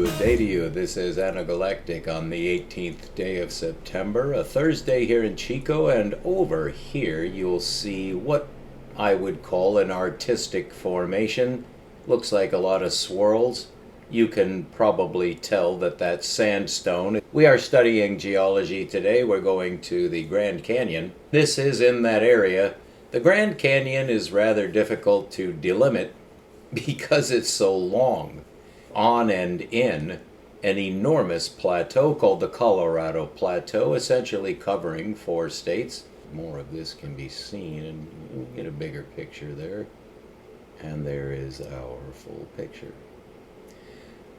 Good day to you. This is Anagalactic on the 18th day of September, a Thursday here in Chico, and over here you'll see what I would call an artistic formation. Looks like a lot of swirls. You can probably tell that that's sandstone. We are studying geology today. We're going to the Grand Canyon. This is in that area. The Grand Canyon is rather difficult to delimit because it's so long. On and in an enormous plateau called the Colorado Plateau, essentially covering 4 states. More of this can be seen, and we'll get a bigger picture there. And there is our full picture.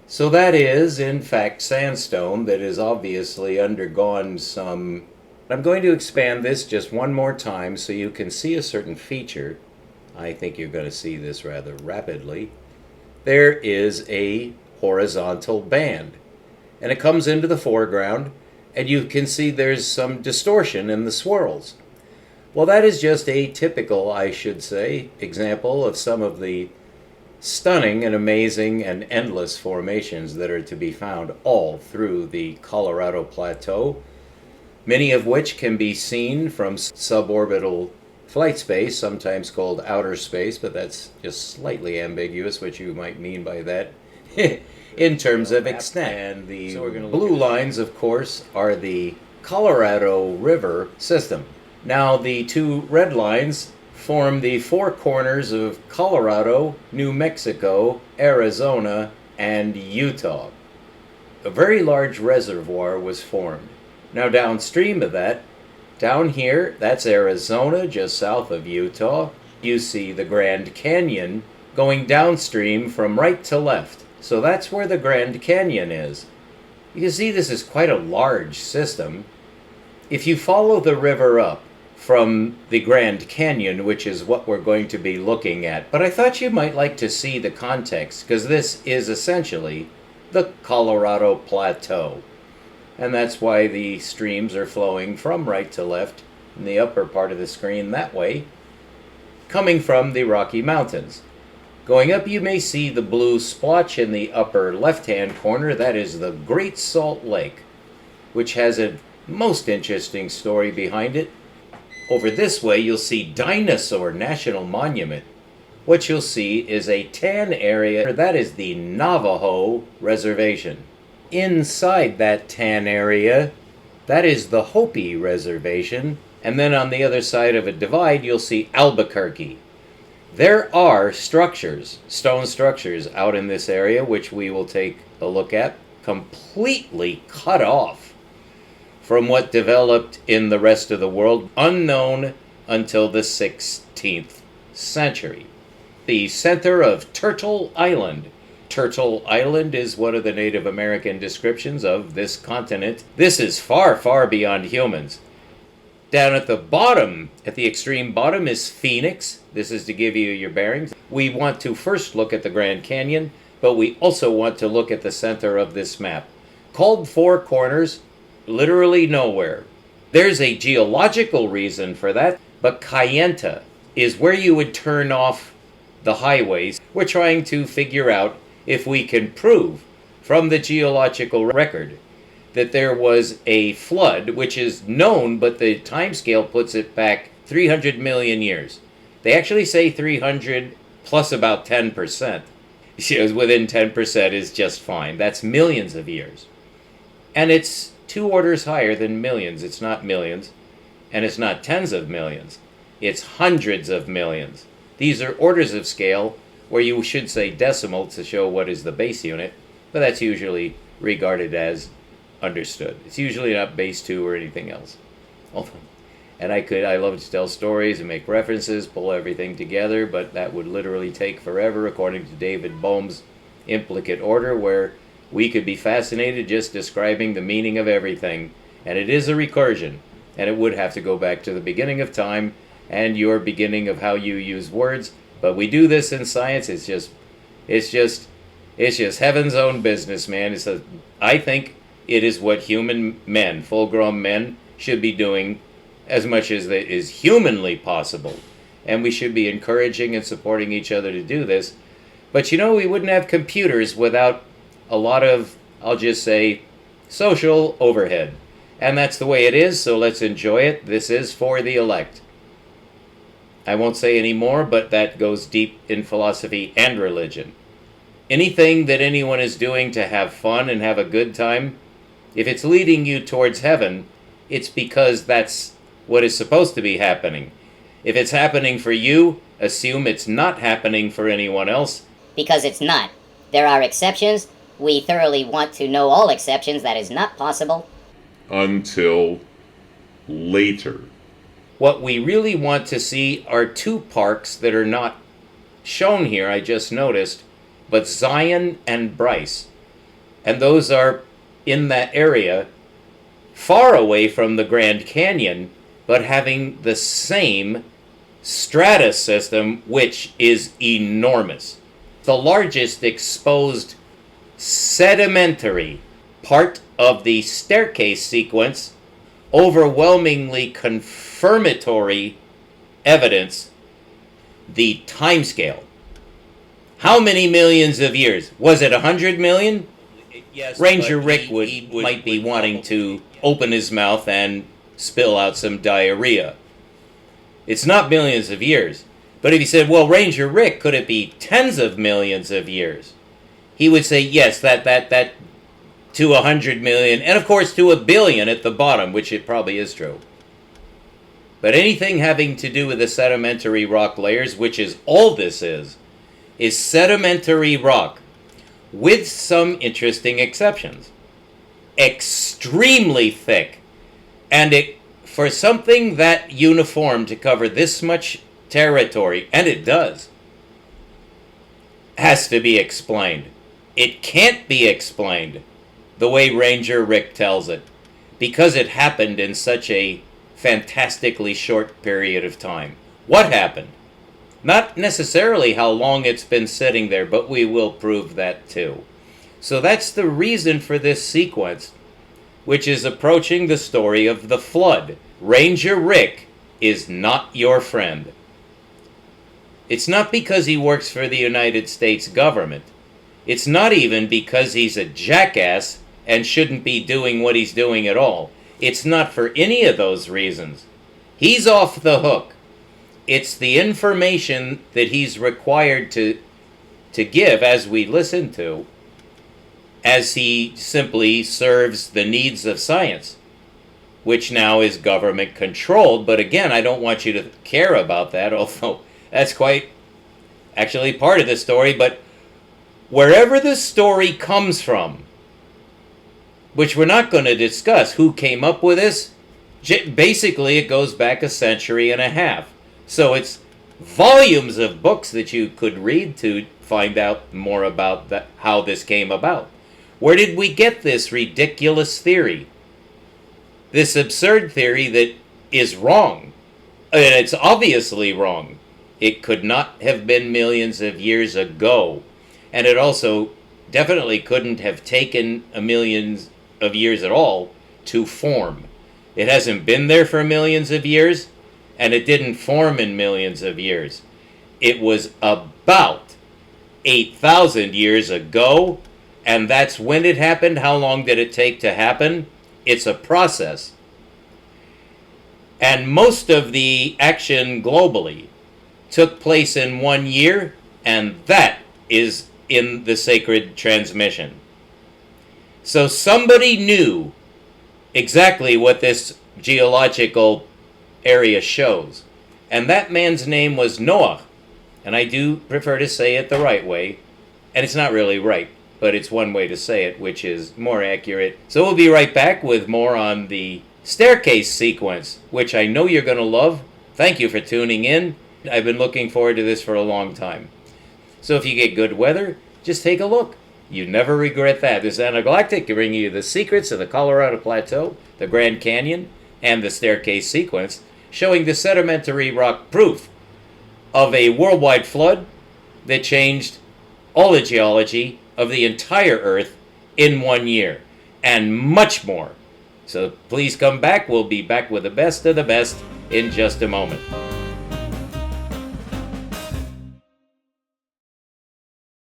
So that is, in fact, sandstone that has obviously undergone some... I'm going to expand this just one more time so you can see a certain feature. I think you're going to see this rather rapidly. There is a horizontal band, and it comes into the foreground, and you can see there's some distortion in the swirls. Well, that is just a typical, I should say, example of some of the stunning and amazing and endless formations that are to be found all through the Colorado Plateau, many of which can be seen from suborbital flight space, sometimes called outer space, but that's just slightly ambiguous what you might mean by that in terms of extent. And the blue lines, of course, are the Colorado River system. Now, the 2 red lines form the 4 corners of Colorado, New Mexico, Arizona, and Utah. A very large reservoir was formed. Now, downstream of that, down here, that's Arizona, just south of Utah. You see the Grand Canyon going downstream from right to left. So that's where the Grand Canyon is. You can see this is quite a large system. If you follow the river up from the Grand Canyon, which is what we're going to be looking at, but I thought you might like to see the context, because this is essentially the Colorado Plateau. And that's why the streams are flowing from right to left in the upper part of the screen that way, coming from the Rocky Mountains. Going up, you may see the blue splotch in the upper left-hand corner. That is the Great Salt Lake, which has a most interesting story behind it. Over this way, you'll see Dinosaur National Monument. What you'll see is a tan area. That is the Navajo Reservation. Inside that tan area, that is the Hopi Reservation, and then on the other side of a divide you'll see Albuquerque. There are structures, stone structures out in this area, which we will take a look at, completely cut off from what developed in the rest of the world, unknown until the 16th century. The center of Turtle Island. Turtle Island is one of the Native American descriptions of this continent. This is far, far beyond humans. Down at the bottom, at the extreme bottom, is Phoenix. This is to give you your bearings. We want to first look at the Grand Canyon, but we also want to look at the center of this map. Called 4 corners, literally nowhere. There's a geological reason for that, but Kayenta is where you would turn off the highways. We're trying to figure out if we can prove from the geological record that there was a flood, which is known, but the timescale puts it back 300 million years. They actually say 300 plus about 10%. Within 10% is just fine. That's millions of years. And it's 2 orders higher than millions. It's not millions, and it's not tens of millions. It's hundreds of millions. These are orders of scale, where you should say decimal to show what is the base unit, but that's usually regarded as understood. It's usually not base 2 or anything else. And I love to tell stories and make references, pull everything together, but that would literally take forever, according to David Bohm's implicate order, where we could be fascinated just describing the meaning of everything. And it is a recursion, and it would have to go back to the beginning of time and your beginning of how you use words. But we do this in science. It's just heaven's own business, man. I think it is what human men, full-grown men, should be doing as much as is humanly possible. And we should be encouraging and supporting each other to do this. But we wouldn't have computers without a lot of, I'll just say, social overhead. And that's the way it is, so let's enjoy it. This is for the elect. I won't say any more, but that goes deep in philosophy and religion. Anything that anyone is doing to have fun and have a good time, if it's leading you towards heaven, it's because that's what is supposed to be happening. If it's happening for you, assume it's not happening for anyone else. Because it's not. There are exceptions. We thoroughly want to know all exceptions. That is not possible. Until later. What we really want to see are two parks that are not shown here, I just noticed, but Zion and Bryce. And those are in that area, far away from the Grand Canyon, but having the same strata system, which is enormous. The largest exposed sedimentary part of the staircase sequence, overwhelmingly confirmatory evidence, the timescale. How many millions of years? Was it 100 million? Yes, Ranger Rick might be wanting to open his mouth and spill out some diarrhea. It's not millions of years. But if he said, well, Ranger Rick, could it be tens of millions of years? He would say, yes, that to 100 million, and of course to a billion at the bottom, which it probably is true. But anything having to do with the sedimentary rock layers, which is all this is sedimentary rock, with some interesting exceptions. Extremely thick, and for something that uniform to cover this much territory, and it does, has to be explained. It can't be explained the way Ranger Rick tells it, because it happened in such a fantastically short period of time. What happened? Not necessarily how long it's been sitting there, but we will prove that too. So that's the reason for this sequence, which is approaching the story of the flood. Ranger Rick is not your friend. It's not because he works for the United States government. It's not even because he's a jackass and shouldn't be doing what he's doing at all. It's not for any of those reasons. He's off the hook. It's the information that he's required to give, as we listen to, as he simply serves the needs of science, which now is government controlled. But again, I don't want you to care about that, although that's quite actually part of the story. But wherever the story comes from, which we're not going to discuss who came up with this, basically it goes back a century and a half. So it's volumes of books that you could read to find out more about how this came about. Where did we get this ridiculous theory? This absurd theory that is wrong. And it's obviously wrong. It could not have been millions of years ago. And it also definitely couldn't have taken a millions of years at all to form. It hasn't been there for millions of years, and it didn't form in millions of years. It was about 8,000 years ago, and that's when it happened. How long did it take to happen? It's a process. And most of the action globally took place in 1 year, and that is in the sacred transmission. So somebody knew exactly what this geological area shows. And that man's name was Noah. And I do prefer to say it the right way. And it's not really right, but it's one way to say it, which is more accurate. So we'll be right back with more on the staircase sequence, which I know you're going to love. Thank you for tuning in. I've been looking forward to this for a long time. So if you get good weather, just take a look. You never regret that. This is Anagalactic bringing you the secrets of the Colorado Plateau, the Grand Canyon, and the staircase sequence, showing the sedimentary rock proof of a worldwide flood that changed all the geology of the entire Earth in 1 year, and much more. So please come back. We'll be back with the best of the best in just a moment.